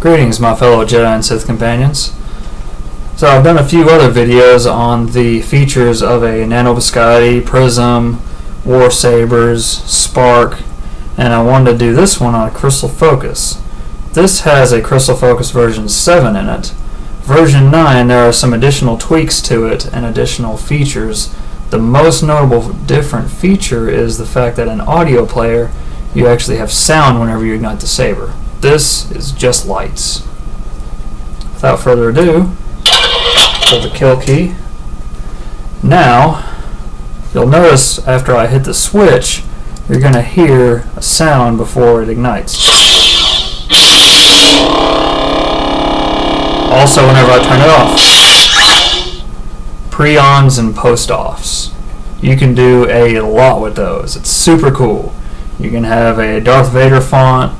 Greetings, my fellow Jedi and Sith companions. So I've done a few other videos on the features of a Nano Biscotti, Prism, War Sabers, Spark, and I wanted to do this one on a Crystal Focus. This has a Crystal Focus version 7 in it. Version 9, there are some additional tweaks to it and additional features. The most notable different feature is the fact that in audio player, you actually have sound whenever you ignite the saber. This is just lights. Without further ado, pull the kill key. Now, you'll notice after I hit the switch, you're going to hear a sound before it ignites. Also, whenever I turn it off, pre-ons and post-offs. You can do a lot with those. It's super cool. You can have a Darth Vader font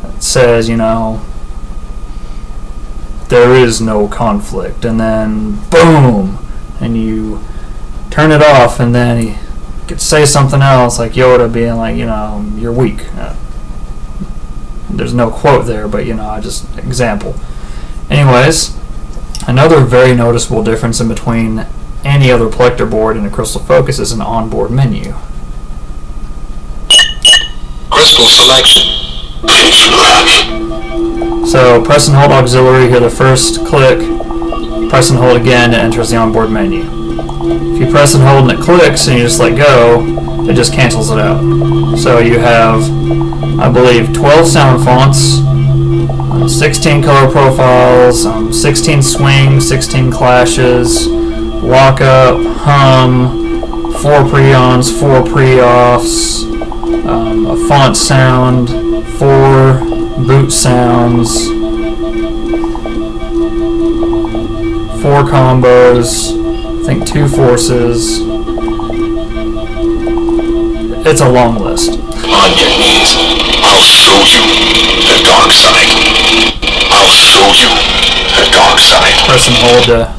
that says, you know, there is no conflict, and then boom, and you turn it off, and then he could say something else like Yoda being like, you know, you're weak. There's no quote there, but you know, just example. Anyways, another very noticeable difference in between any other Plector board and a Crystal Focus is an onboard menu. Crystal selection. So press and hold auxiliary, hear the first click, press and hold again, it enters the onboard menu. If you press and hold and it clicks and you just let go, it just cancels it out. So you have, I believe, 12 sound fonts, 16 color profiles, 16 swings, 16 clashes, lockup, hum, 4 pre-ons, 4 pre-offs, a font sound, 4 boot sounds, 4 combos, I think 2 forces. It's a long list. On your knees. I'll show you the dark side. I'll show you the dark side. Press and hold to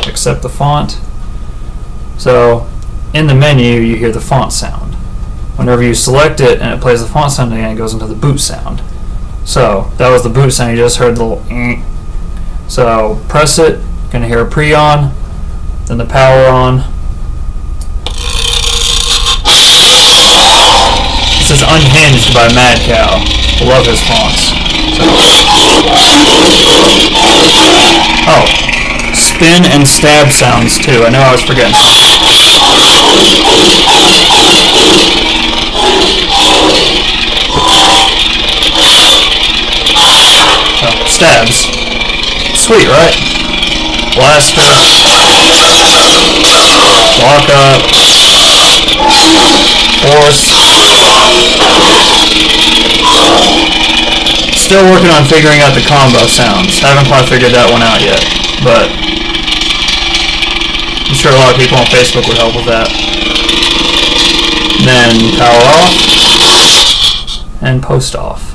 accept the font. So in the menu you hear the font sound. Whenever you select it and it plays the font sound again, it goes into the boot sound. So that was the boot sound, you just heard the little eh. So press it, you're going to hear a pre-on, then the power on. This is Unhinged by Mad Cow. I love his fonts. So. Oh, spin and stab sounds too. I know I was forgetting. Oh, stabs. Sweet, right? Blaster. Lock up. Force. Still working on figuring out the combo sounds. Haven't quite figured that one out yet, but I'm sure a lot of people on Facebook would help with that. Then power off and post off.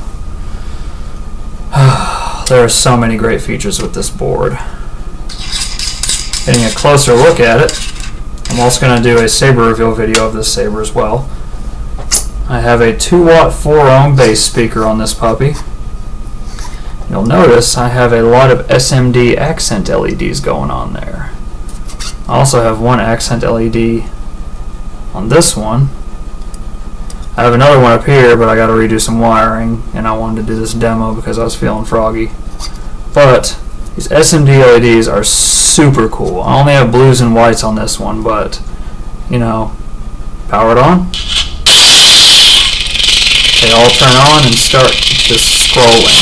There are so many great features with this board. Getting a closer look at it, I'm also going to do a saber reveal video of this saber as well. I have a 2-watt 4-ohm bass speaker on this puppy. You'll notice I have a lot of SMD accent LEDs going on there. I also have one accent LED on this one. I have another one up here, but I got to redo some wiring, and I wanted to do this demo because I was feeling froggy. But these SMD LEDs are super cool. I only have blues and whites on this one, but you know, power it on. They all turn on and start just scrolling.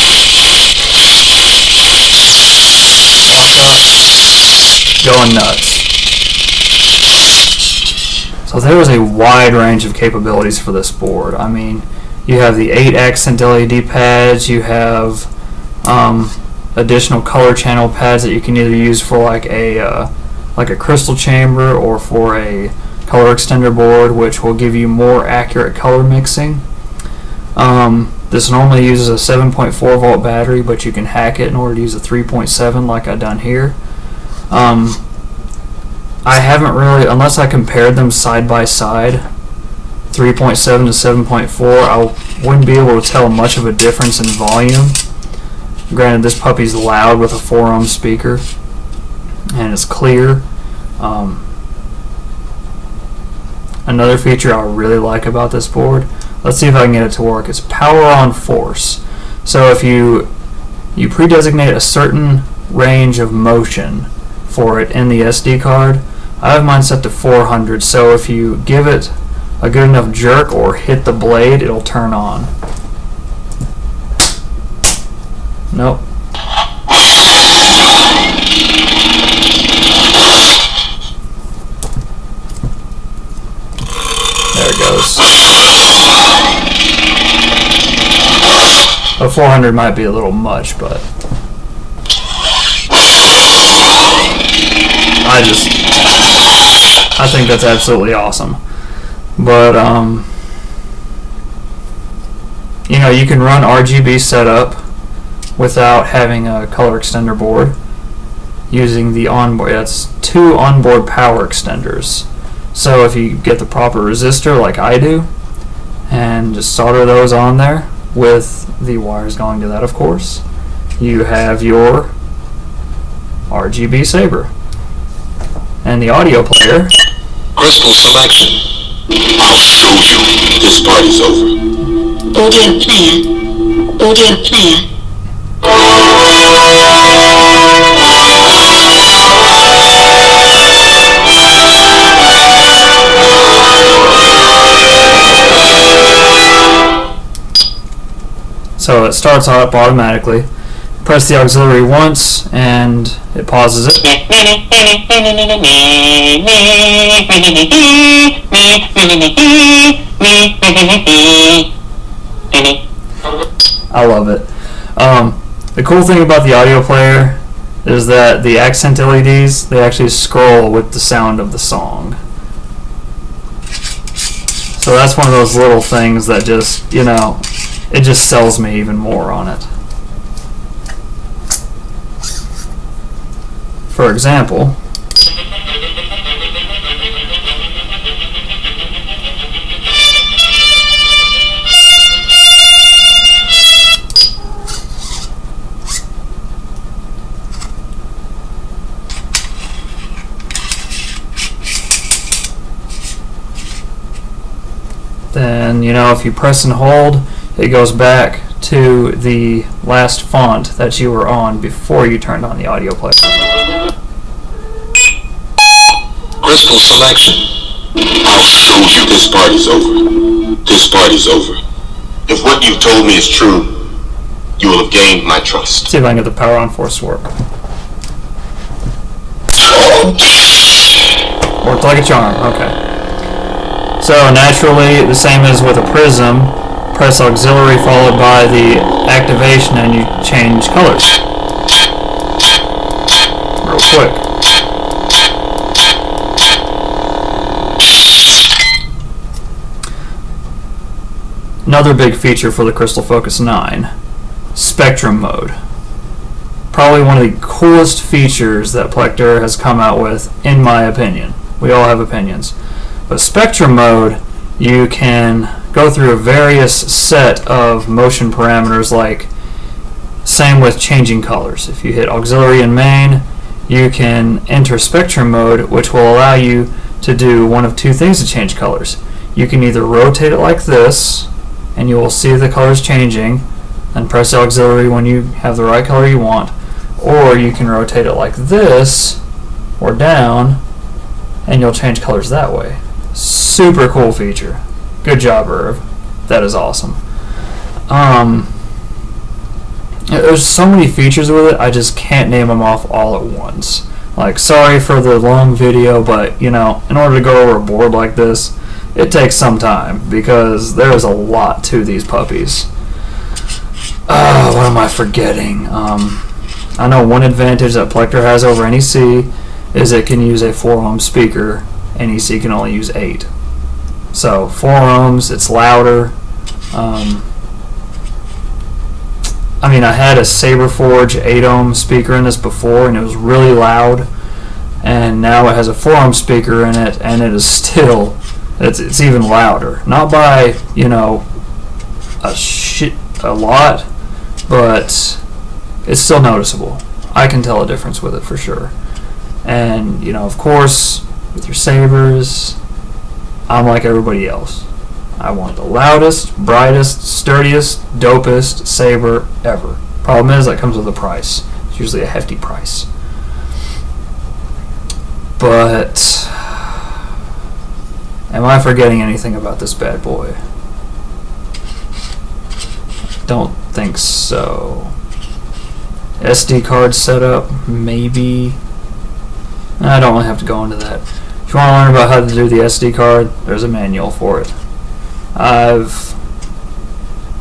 Going nuts. So there is a wide range of capabilities for this board. I mean, you have the 8 accent LED pads, you have additional color channel pads that you can either use for like a crystal chamber or for a color extender board, which will give you more accurate color mixing. This normally uses a 7.4 volt battery, but you can hack it in order to use a 3.7 like I've done here. I haven't really, unless I compared them side by side, 3.7 to 7.4, I wouldn't be able to tell much of a difference in volume. Granted, this puppy's loud with a 4-ohm speaker, and it's clear. Another feature I really like about this board, let's see if I can get it to work, is power on force. So if you pre-designate a certain range of motion for it in the SD card, I have mine set to 400, so if you give it a good enough jerk or hit the blade, it'll turn on. Nope. There it goes. A 400 might be a little much, but I think that's absolutely awesome. But you know, you can run RGB setup without having a color extender board using the onboard. That's 2 onboard power extenders. So if you get the proper resistor like I do and just solder those on there with the wires going to that, of course, you have your RGB Saber. And the audio player, Crystal selection. I'll show you. This party's over. Audio player. Audio player. so it starts up automatically. Press the auxiliary once and it pauses it. I love it. The cool thing about the audio player is that the accent LEDs, they actually scroll with the sound of the song. So that's one of those little things that just, you know, it just sells me even more on it. For example, then, you know, if you press and hold, it goes back to the last font that you were on before you turned on the audio player. Crystal selection. I'll show you. This party's over. This party's over. If what you've told me is true, you will have gained my trust. See if I can get the power on force to work. Worked like a charm, okay. So naturally, the same as with a prism, press auxiliary followed by the activation and you change colors. Real quick. Another big feature for the Crystal Focus 9, Spectrum Mode. Probably one of the coolest features that Plector has come out with, in my opinion. We all have opinions. But Spectrum Mode, you can go through a various set of motion parameters, like same with changing colors. If you hit auxiliary and main, you can enter Spectrum Mode, which will allow you to do one of two things to change colors. You can either rotate it like this, and you will see the colors changing, and press auxiliary when you have the right color you want, or you can rotate it like this, or down, and you'll change colors that way. Super cool feature. Good job, Irv. That is awesome. There's so many features with it, I just can't name them off all at once. Like, sorry for the long video, but, you know, in order to go over a board like this, it takes some time, because there is a lot to these puppies. What am I forgetting? I know one advantage that Plector has over NEC is it can use a 4-ohm speaker. NEC can only use 8. So 4 ohms, it's louder. I mean, I had a Saberforge 8-ohm speaker in this before, and it was really loud. And now it has a 4-ohm speaker in it, and it is still, it's even louder. Not by, you know, a lot, but it's still noticeable. I can tell a difference with it for sure. And, you know, of course, with your sabers, I'm like everybody else. I want the loudest, brightest, sturdiest, dopest saber ever. Problem is, that comes with a price. It's usually a hefty price. But am I forgetting anything about this bad boy? Don't think so. SD card setup, maybe. I don't really have to go into that. If you want to learn about how to do the SD card, there's a manual for it. I've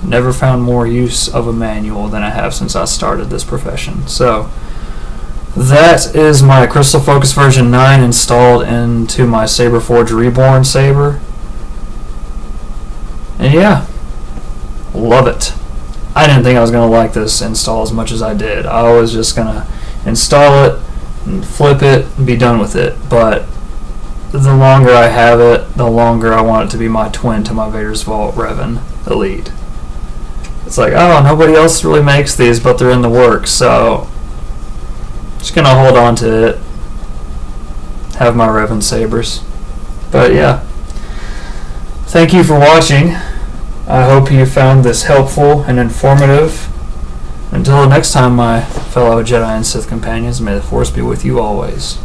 never found more use of a manual than I have since I started this profession. So that is my Crystal Focus version 9 installed into my Saberforge Reborn saber. And yeah, love it. I didn't think I was going to like this install as much as I did. I was just going to install it and flip it and be done with it. But the longer I have it, the longer I want it to be my twin to my Vader's Vault Revan Elite. It's like, oh, nobody else really makes these, but they're in the works, so just gonna hold on to it. Have my Revan sabers. But yeah, thank you for watching. I hope you found this helpful and informative. Until next time, my fellow Jedi and Sith companions, may the Force be with you always.